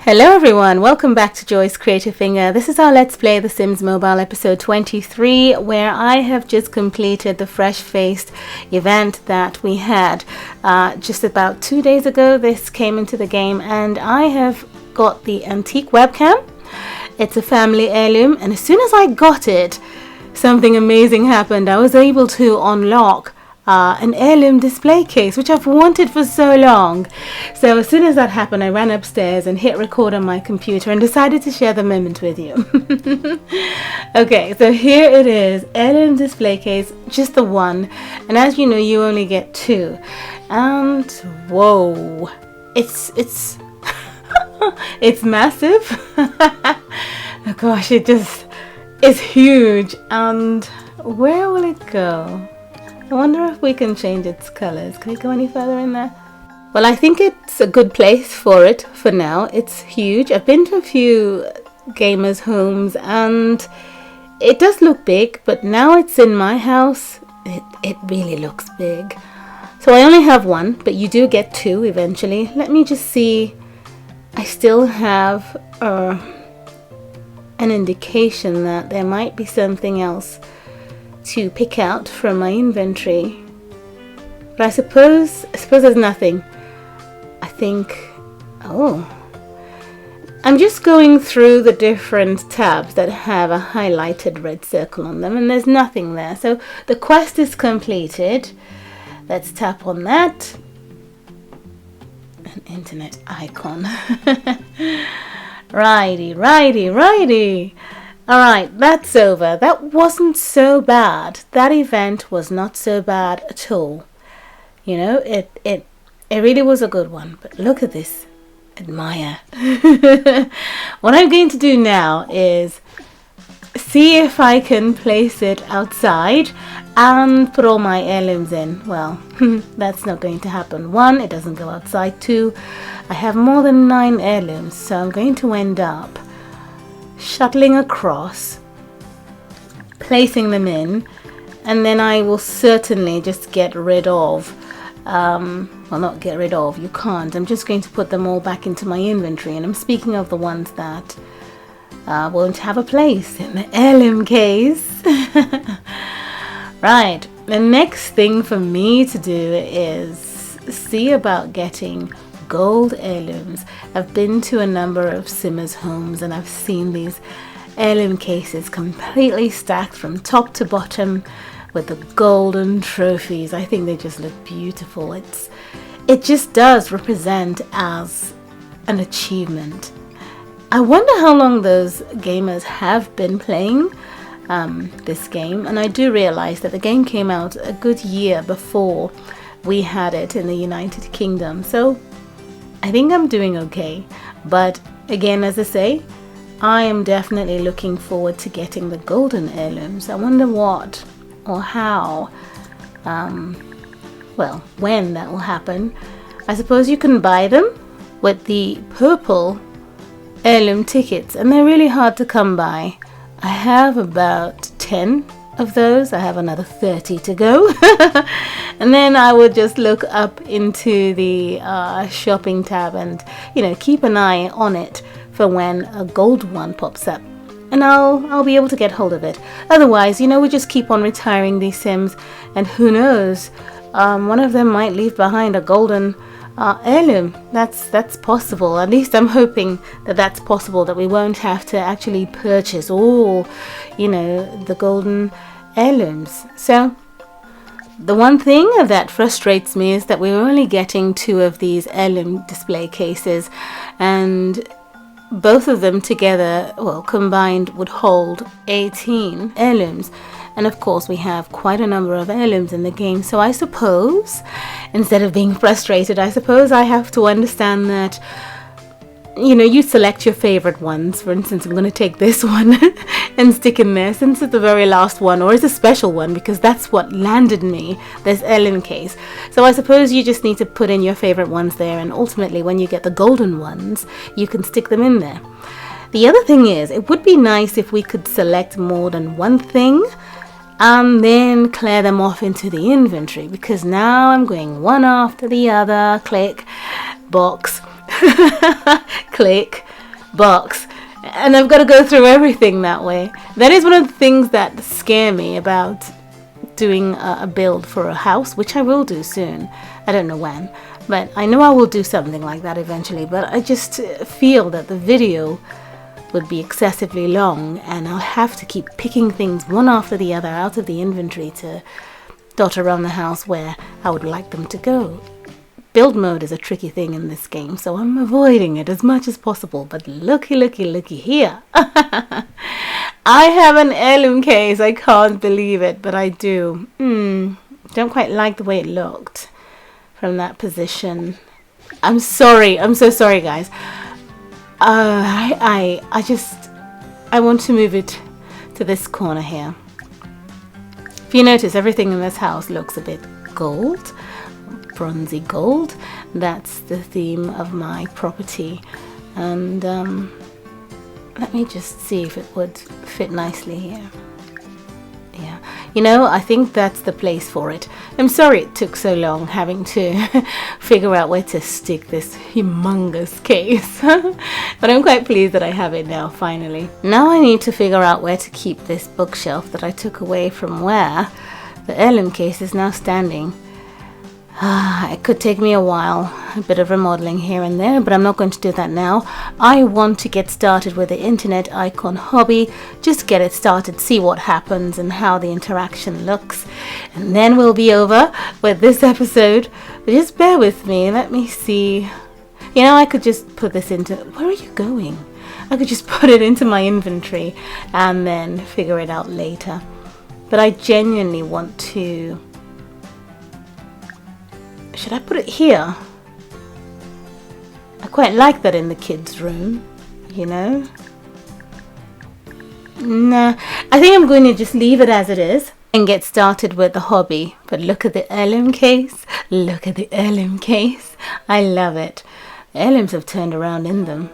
Hello everyone, welcome back to Joy's JCfinger. This is our Let's Play The Sims Mobile episode 23, where I have just completed the fresh-faced event that we had just about 2 days ago. This came into the game and I have got the antique webcam. It's a family heirloom, and as soon as I got it, something amazing happened. I was able to unlock an heirloom display case, which I've wanted for so long. So as soon as that happened, I ran upstairs and hit record on my computer and decided to share the moment with you. Okay, so here it is, heirloom display case, just the one, and as you know, you only get two. And whoa, it's it's massive. Oh gosh, it just is huge. And where will it go? I wonder if we can change its colors. Can we go any further in there? Well, I think it's a good place for it for now. It's huge. I've been to a few gamers' homes and it does look big, but now it's in my house, it really looks big. So I only have one, but you do get two eventually. Let me just see. I still have an indication that there might be something else to pick out from my inventory, but I suppose there's nothing. I think, oh, I'm just going through the different tabs that have a highlighted red circle on them, and there's nothing there. So the quest is completed. Let's tap on that. An internet icon. righty. Alright, that's over. That wasn't so bad. That event was not so bad at all. You know, it really was a good one. But look at this. Admire. What I'm going to do now is see if I can place it outside and put all my heirlooms in. Well, that's not going to happen. One, it doesn't go outside. Two, I have more than 9 heirlooms, so I'm going to end up shuttling across, placing them in, and then I will certainly just get rid of, well, not get rid of, you can't, I'm just going to put them all back into my inventory, and I'm speaking of the ones that won't have a place in the heirloom case. Right, the next thing for me to do is see about getting gold heirlooms. I've been to a number of Simmers homes and I've seen these heirloom cases completely stacked from top to bottom with the golden trophies. I think they just look beautiful. It just does represent as an achievement. I wonder how long those gamers have been playing this game, and I do realize that the game came out a good year before we had it in the United Kingdom, so I think I'm doing okay. But again, as I say, I am definitely looking forward to getting the golden heirlooms. I wonder what or how, well, when that will happen. I suppose you can buy them with the purple heirloom tickets, and they're really hard to come by. I have about 10 of those. I have another 30 to go. And then I would just look up into the shopping tab and, you know, keep an eye on it for when a gold one pops up, and I'll be able to get hold of it. Otherwise, you know, we just keep on retiring these Sims, and who knows, one of them might leave behind a golden heirloom. That's possible. At least I'm hoping that that's possible, that we won't have to actually purchase all, you know, the golden heirlooms. So the one thing that frustrates me is that we're only getting 2 of these heirloom display cases, and both of them together, well, combined, would hold 18 heirlooms. And of course we have quite a number of heirlooms in the game, so I suppose, instead of being frustrated, I suppose I have to understand that, you know, you select your favorite ones. For instance, I'm going to take this one and stick in there since it's the very last one, or it's a special one because that's what landed me, this heirloom case. So I suppose you just need to put in your favorite ones there, and ultimately when you get the golden ones, you can stick them in there. The other thing is, it would be nice if we could select more than one thing and then clear them off into the inventory, because now I'm going one after the other. Click, box, click, box, and I've got to go through everything that way. That is one of the things that scare me about doing a build for a house, which I will do soon. I don't know when, but I know I will do something like that eventually. But I just feel that the video would be excessively long, and I'll have to keep picking things one after the other out of the inventory to dot around the house where I would like them to go. Build mode is a tricky thing in this game, so I'm avoiding it as much as possible. But looky here. I have an heirloom case. I can't believe it, but I do. Don't quite like the way it looked from that position. I'm sorry. I'm so sorry, guys. I want to move it to this corner here. If you notice, everything in this house looks a bit gold, bronzy gold. That's the theme of my property. And let me just see if it would fit nicely here. Yeah, you know, I think that's the place for it. I'm sorry it took so long having to figure out where to stick this humongous case. But I'm quite pleased that I have it now, finally. Now I need to figure out where to keep this bookshelf that I took away from where the heirloom case is now standing. It could take me a while, a bit of remodeling here and there, but I'm not going to do that now. I want to get started with the internet icon hobby, just get it started, see what happens and how the interaction looks, and then we'll be over with this episode. But just bear with me, let me see. You know, I could just put this into, where are you going? I could just put it into my inventory and then figure it out later. But I genuinely want to, should I put it here? I quite like that in the kids' room, you know. Nah, I think I'm going to just leave it as it is and get started with the hobby. But look at the heirloom case. Look at the heirloom case. I love it. The heirlooms have turned around in them.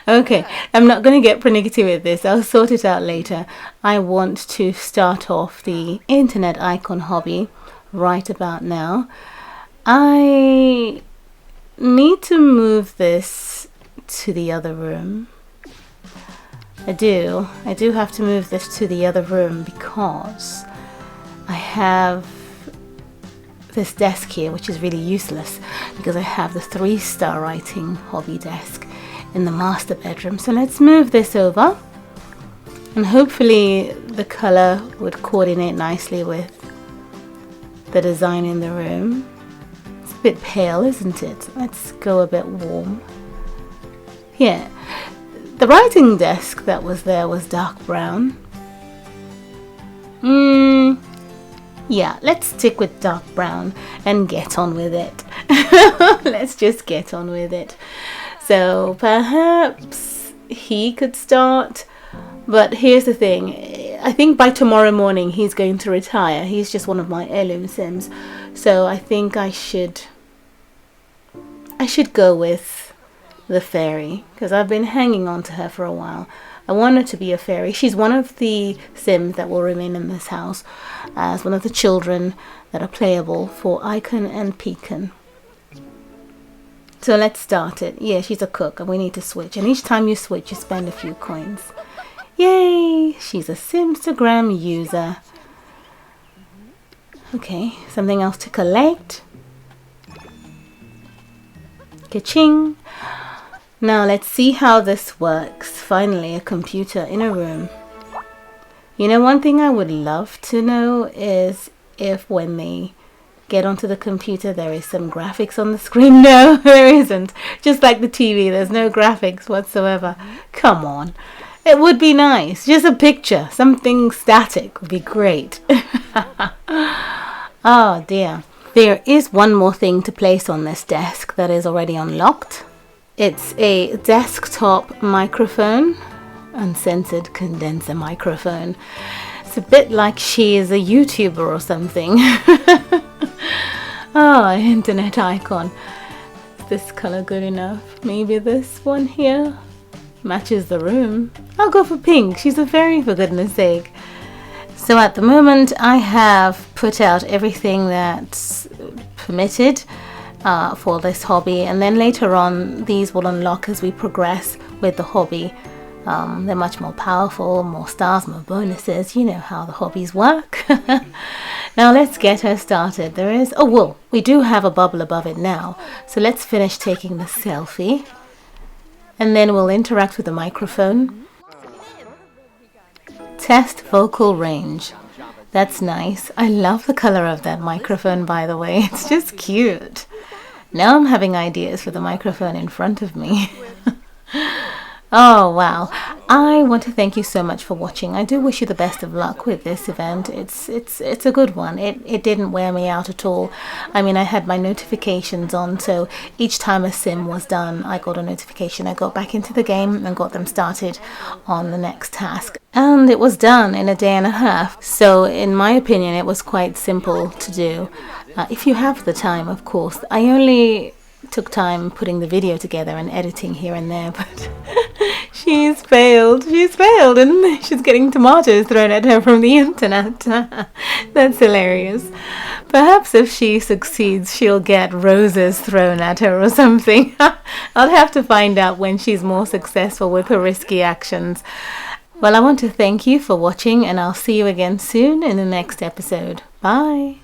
Okay, I'm not going to get pernickety with this. I'll sort it out later. I want to start off the internet icon hobby right about now. I need to move this to the other room. I do have to move this to the other room because I have this desk here, which is really useless because I have the 3-star writing hobby desk in the master bedroom. So let's move this over, and hopefully the color would coordinate nicely with the design in the room. It's a bit pale, isn't it? Let's go a bit warm. Yeah, the writing desk that was there was dark brown. Yeah, let's stick with dark brown and get on with it. Let's just get on with it. So perhaps he could start, but here's the thing. I think by tomorrow morning he's going to retire. He's just one of my heirloom sims. So I think I should go with the fairy because I've been hanging on to her for a while. I want her to be a fairy. She's one of the sims that will remain in this house as one of the children that are playable for Icon and Pecan. So let's start it. Yeah, she's a cook and we need to switch. And each time you switch, you spend a few coins. Yay! She's a Simstagram user. Okay, something else to collect. Ka-ching! Now let's see how this works. Finally, a computer in a room. You know, one thing I would love to know is if when they get onto the computer there is some graphics on the screen. No, there isn't. Just like the TV, there's no graphics whatsoever. Come on. It would be nice. Just a picture. Something static would be great. Oh dear. There is one more thing to place on this desk that is already unlocked. It's a desktop microphone, uncensored condenser microphone. It's a bit like she is a YouTuber or something. Oh, internet icon. Is this color good enough? Maybe this one here matches the room. I'll go for pink. She's a fairy, for goodness sake. So at the moment I have put out everything that's permitted. for this hobby, and then later on these will unlock as we progress with the hobby. They're much more powerful, more stars, more bonuses. You know how the hobbies work. Now let's get her started. There is, oh well, we do have a bubble above it now, so let's finish taking the selfie and then we'll interact with the microphone. Test vocal range. That's nice. I love the color of that microphone, by the way. It's just cute. Now I'm having ideas for the microphone in front of me. Oh wow, I want to thank you so much for watching. I do wish you the best of luck with this event. It's a good one. It didn't wear me out at all. I mean, I had my notifications on, so each time a sim was done I got a notification. I got back into the game and got them started on the next task, and it was done in a day and a half. So in my opinion it was quite simple to do, if you have the time, of course. I only took time putting the video together and editing here and there, but she's failed, and she's getting tomatoes thrown at her from the internet. That's hilarious. Perhaps if she succeeds she'll get roses thrown at her or something. I'll have to find out when she's more successful with her risky actions. Well, I want to thank you for watching, and I'll see you again soon in the next episode. Bye.